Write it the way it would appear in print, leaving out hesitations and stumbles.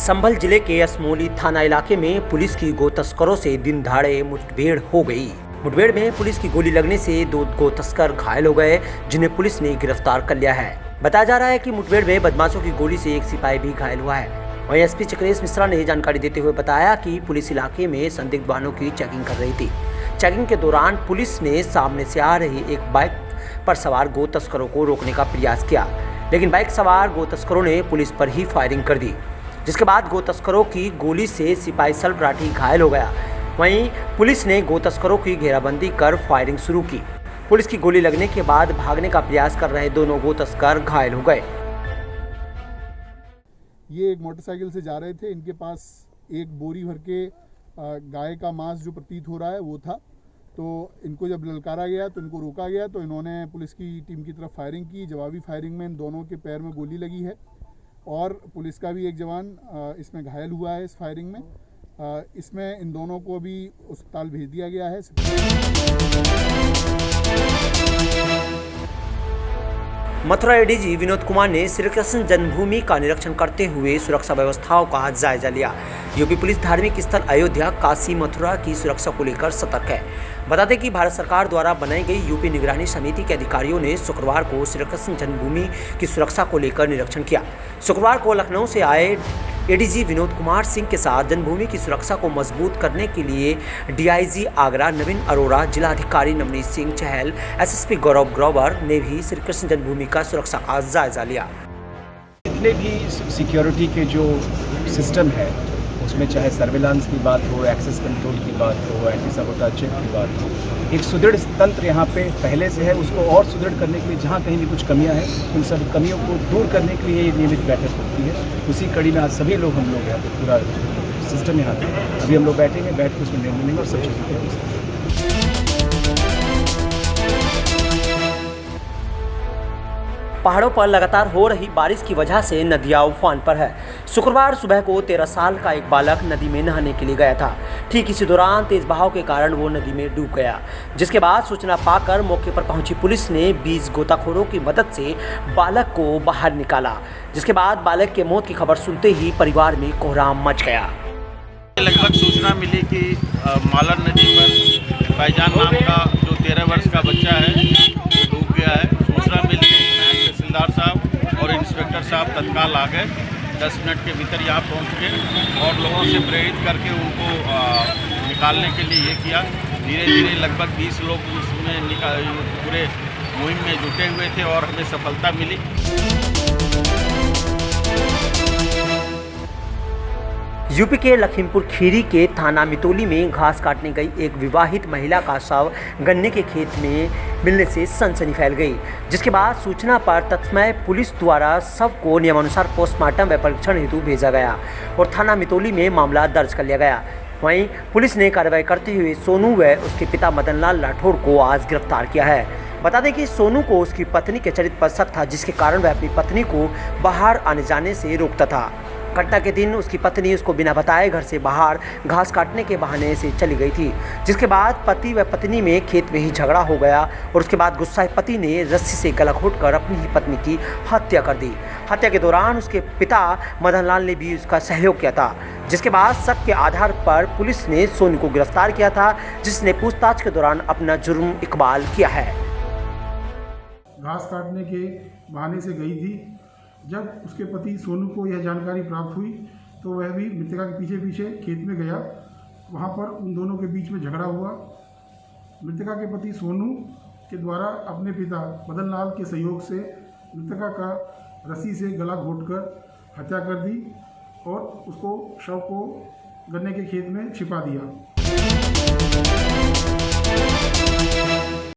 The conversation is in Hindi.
संभल जिले के असमोली थाना इलाके में पुलिस की गो तस्करों से दिन दहाड़े मुठभेड़ हो गई। मुठभेड़ में पुलिस की गोली लगने से 2 गो तस्कर घायल हो गए, जिन्हें पुलिस ने गिरफ्तार कर लिया है। बताया जा रहा है कि मुठभेड़ में बदमाशों की गोली से एक सिपाही भी घायल हुआ है। वहीं एसपी चक्रेश मिश्रा ने जानकारी देते हुए बताया कि पुलिस इलाके में संदिग्ध वाहनों की चेकिंग कर रही थी। चेकिंग के दौरान पुलिस ने सामने से आ रही एक बाइक पर सवार गो तस्करों को रोकने का प्रयास किया, लेकिन बाइक सवार गो तस्करों ने पुलिस पर ही फायरिंग कर दी, जिसके बाद गो तस्करों की गोली से सिपाही सल्व राठी घायल हो गया। वहीं पुलिस ने गो तस्करों की घेराबंदी कर फायरिंग शुरू की। पुलिस की गोली लगने के बाद भागने का प्रयास कर रहे दोनों गो तस्कर घायल हो गए। ये एक मोटरसाइकिल से जा रहे थे, इनके पास एक बोरी भर के गाय का मांस जो प्रतीत हो रहा है वो था। तो इनको जब ललकारा गया तो इनको रोका गया, तो इन्होंने पुलिस की टीम की तरफ फायरिंग की। जवाबी फायरिंग में इन दोनों के पैर में गोली लगी है और पुलिस का भी एक जवान इसमें घायल हुआ है इस फायरिंग में। इसमें इन दोनों को भी अस्पताल भेज दिया गया है। मथुरा एडीजी विनोद कुमार ने श्री कृष्ण जन्मभूमि का निरीक्षण करते हुए सुरक्षा व्यवस्थाओं का जायजा लिया। यूपी पुलिस धार्मिक स्थल अयोध्या, काशी, मथुरा की सुरक्षा को लेकर सतर्क है। बता दें कि भारत सरकार द्वारा बनाई गई यूपी निगरानी समिति के अधिकारियों ने शुक्रवार को श्री कृष्ण जन्मभूमि की सुरक्षा को लेकर निरीक्षण किया। शुक्रवार को लखनऊ से आए एडीजी विनोद कुमार सिंह के साथ जन्मभूमि की सुरक्षा को मजबूत करने के लिए डीआईजी आगरा नवीन अरोड़ा, जिलाधिकारी नवनीत सिंह चहल, एसएसपी गौरव ग्रोवर ने भी श्री कृष्ण जन्मभूमि का सुरक्षा का जायजा लिया। जितने भी सिक्योरिटी के जो सिस्टम है उसमें चाहे सर्विलांस की बात हो, एक्सेस कंट्रोल की बात हो, एंटी सबोटाज चेक की बात हो, एक सुदृढ़ तंत्र यहाँ पे पहले से है। उसको और सुदृढ़ करने के लिए जहाँ कहीं भी कुछ कमियाँ हैं उन सब कमियों को दूर करने के लिए नियमित बैठक होती है। उसी कड़ी में आज सभी लोग हम लोग यहाँ पे पूरा सिस्टम यहाँ पे अभी हम लोग बैठेंगे, बैठ के उसमें निर्णय लेंगे और सब चीज़ें करेंगे। पहाड़ों पर लगातार हो रही बारिश की वजह से नदियां उफान पर है। शुक्रवार सुबह को 13 साल का एक बालक नदी में नहाने के लिए गया था। ठीक इसी दौरान तेज बहाव के कारण वो नदी में डूब गया, जिसके बाद सूचना पाकर मौके पर पहुंची पुलिस ने 20 गोताखोरों की मदद से बालक को बाहर निकाला, जिसके बाद बालक के मौत की खबर सुनते ही परिवार में कोहराम मच गया। लगभग सूचना मिली कि मालन नदी पर भाईजान नाम का जो 13 वर्ष का बच्चा है वो डूब गया है। सूचना मिलते ही मैं तहसीलदार साहब और इंस्पेक्टर साहब तत्काल आ गए। 10 मिनट के भीतर यहाँ पहुँच गए और लोगों से प्रेरित करके उनको निकालने के लिए ये किया। धीरे धीरे लगभग 20 लोग इसमें पूरे मुहिम में जुटे हुए थे और हमें सफलता मिली। यूपी के लखीमपुर खीरी के थाना मितौली में घास काटने गई एक विवाहित महिला का शव गन्ने के खेत में मिलने से सनसनी फैल गई, जिसके बाद सूचना पर तत्समय पुलिस द्वारा शव को नियमानुसार पोस्टमार्टम व परीक्षण हेतु भेजा गया और थाना मितौली में मामला दर्ज कर लिया गया। वहीं पुलिस ने कार्रवाई करते हुए सोनू व उसके पिता मदनलाल राठौड़ को आज गिरफ्तार किया है। बता दें कि सोनू को उसकी पत्नी के चरित्र पर शक था, जिसके कारण वह अपनी पत्नी को बाहर आने जाने से रोकता था। घटना के दिन उसकी पत्नी उसको बिना बताए घर से बाहर घास काटने के बहाने से चली गई थी, जिसके बाद पति व पत्नी में खेत में ही झगड़ा हो गया और उसके बाद गुस्साए पति ने रस्सी से गला घोंटकर अपनी ही पत्नी की हत्या कर दी। हत्या के दौरान उसके पिता मदनलाल ने भी उसका सहयोग किया था, जिसके बाद शक के आधार पर पुलिस ने सोनू को गिरफ्तार किया था, जिसने पूछताछ के दौरान अपना जुर्म इकबाल किया है। घास काटने के बहाने से गई थी। जब उसके पति सोनू को यह जानकारी प्राप्त हुई तो वह भी मृतका के पीछे पीछे खेत में गया। वहां पर उन दोनों के बीच में झगड़ा हुआ। मृतका के पति सोनू के द्वारा अपने पिता मदनलाल के सहयोग से मृतका का रस्सी से गला घोंटकर हत्या कर दी और उसको शव को गन्ने के खेत में छिपा दिया।